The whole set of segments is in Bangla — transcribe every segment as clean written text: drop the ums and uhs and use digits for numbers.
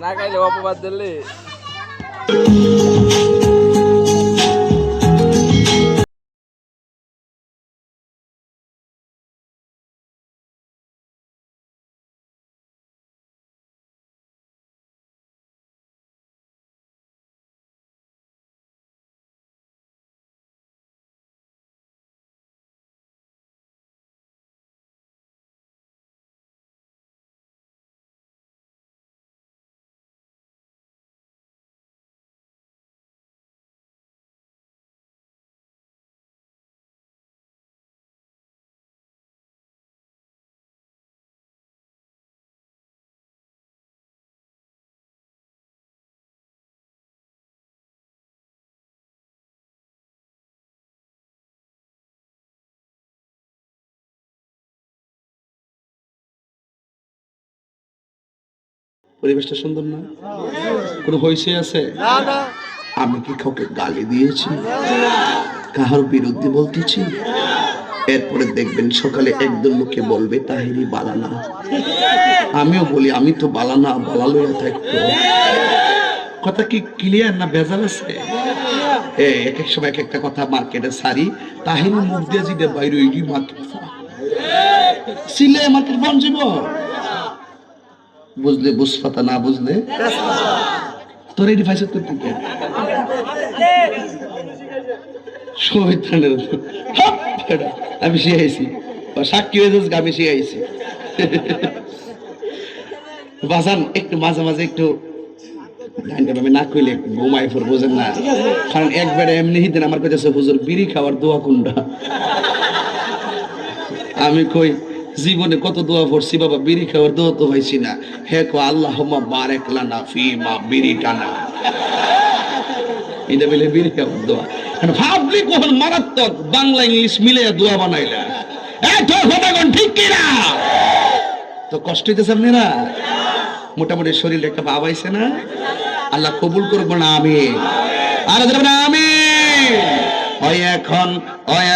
না খাইলে অপবাদ দিলে পরিবেশটা সুন্দর না? কোনো হইছে আছে? আমি কি কাউকে গালি দিয়েছি, কাহার বিরুদ্ধে বলতেছি? এরপরে দেখবেন সকালে একদম মুখে বলবে তাহিরি বালানা। আমিও বলি আমি তো বালানা, বালালো থাকতো। কথা কি ক্লিয়ার না ভেজাল আছে? এক এক সময় এক একটা কথা মার্কেটে সারি, তাহিরি মুখ দিয়ে যেটা বাইরে ওই মার্কেট সিলে মার্কেট বন যাব। বুঝলে বুঝপাতা, না বুঝলে তোর এই ডিভাইস করতে আমি শিখাইছি, সাক্ষী হয়ে যাচ্ছে আমি শিখাইছি। বাজান একটু মাঝে মাঝে একটু আমি না কইলে ঘুমাই ফোর, বোঝেন না? কারণ একবারে এমনি হিদিন আমার কাছে হুজুর বিড়ি খাওয়ার দোয়া কোনটা। আমি কই জীবনে কত দোয়া পড়ছি বাবা, বিড়ি খাওয়ার দোয়া তো হয়েছি না। হে কো আল্লাহুম্মা বারিক লানা ফিমা বিড়ি টানা, এটা বলে বিড়ি খাওয়ার দোয়া। ভাবলি কোন মারাত্মক বাংলা ইংলিশ মিলে দোয়া বানাইলা, ঠিক কিনা? তো কষ্ট হইতেছে আপনি না? মোটামুটি শরীরে একটা ভাব আইছে না? আল্লাহ কবুল করবো না আমি আর আমি ওই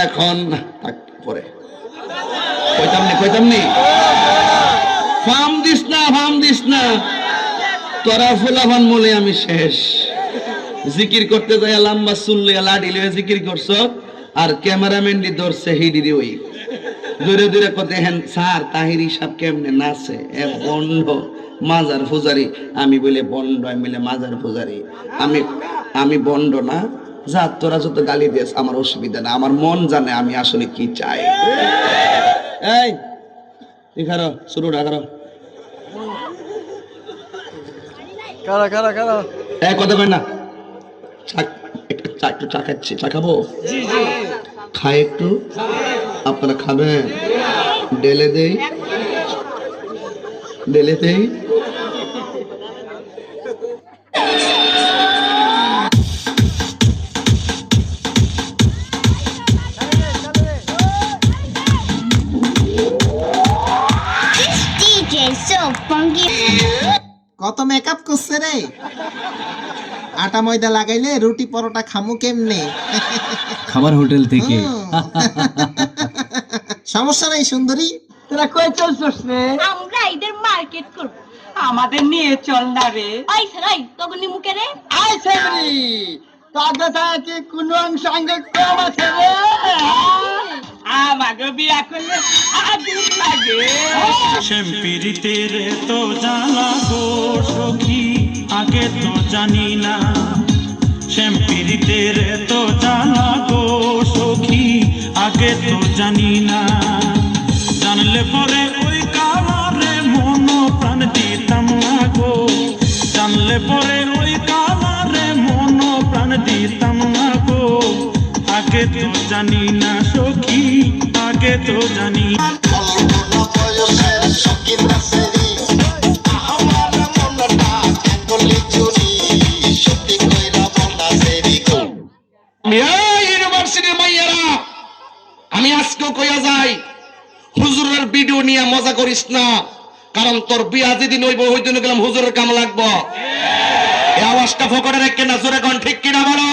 এখন পরে কইতামনি ফার্ম দিস না তোরা ফুলাফান বলে আমি শেষ। জিকির করতে যাই লম্বা চুল্লে লাঠি লিয়ে জিকির করছ, আর ক্যামেরাম্যান দি ধরছে হিডিরি ওই দূরে দূরে কত হেন স্যার তাহিরি সাহেব কেমনে নাচে, এ বন্ধ মাজার পূজারি। আমি বলে বন্ড, আমি বলে মাজার পূজারি। আমি বন্ড না, যা তোরা যত গালি দিস আমার অসুবিধা না, আমার মন জানে আমি আসলে কি চাই। এই এখানে শুরু না করো, কথা কয় না। একটু চা খাচ্ছি, চা খাবো, খাই একটু, আপনারা খাবেন? ডেলে দেই কত মেকআপ করছে রে, আটা ময়দা লাগাইলে রুটি পরোটা খামু কেমনে? খাবার হোটেল থেকে। সমস্যা নাই সুন্দরী, তোরা কই চলছস রে? আমরা ঈদের মার্কেট করব, আমাদের নিয়ে চল না রে। আই সারাই তখন নিমুকে রে। আই সাবরি কাগজা কি কোন অংশ আঙ্গ কম আছে রে? আমাকে বিয়া করলে আদিন লাগে। শ্যামপিরিতের তো জানা গো সখী, আগে তো জানি না। শ্যামপিরিতের তো জানা গো সখী, আগে তো জানি না। জানলে পরে ওই কামারে মন প্রাণ দিতাম না গো, জানলে পরে ওই কামারে মন প্রাণ দিতাম না গো। আগে তো জানি না সখী, আগে তো জানি। ইউনিভার্সিটির মাইয়ারা, আমি আজকেও কইয়া যাই, হুজুরের ভিডিও নিয়ে মজা করিস না, কারণ তোর বিয়া যেদিন হইব ওই দিন গেলাম হুজুরের কাম লাগবো। এই আওয়াজটা ফকরে রেখে না, জোরে কোন ঠিক কিনা বলো।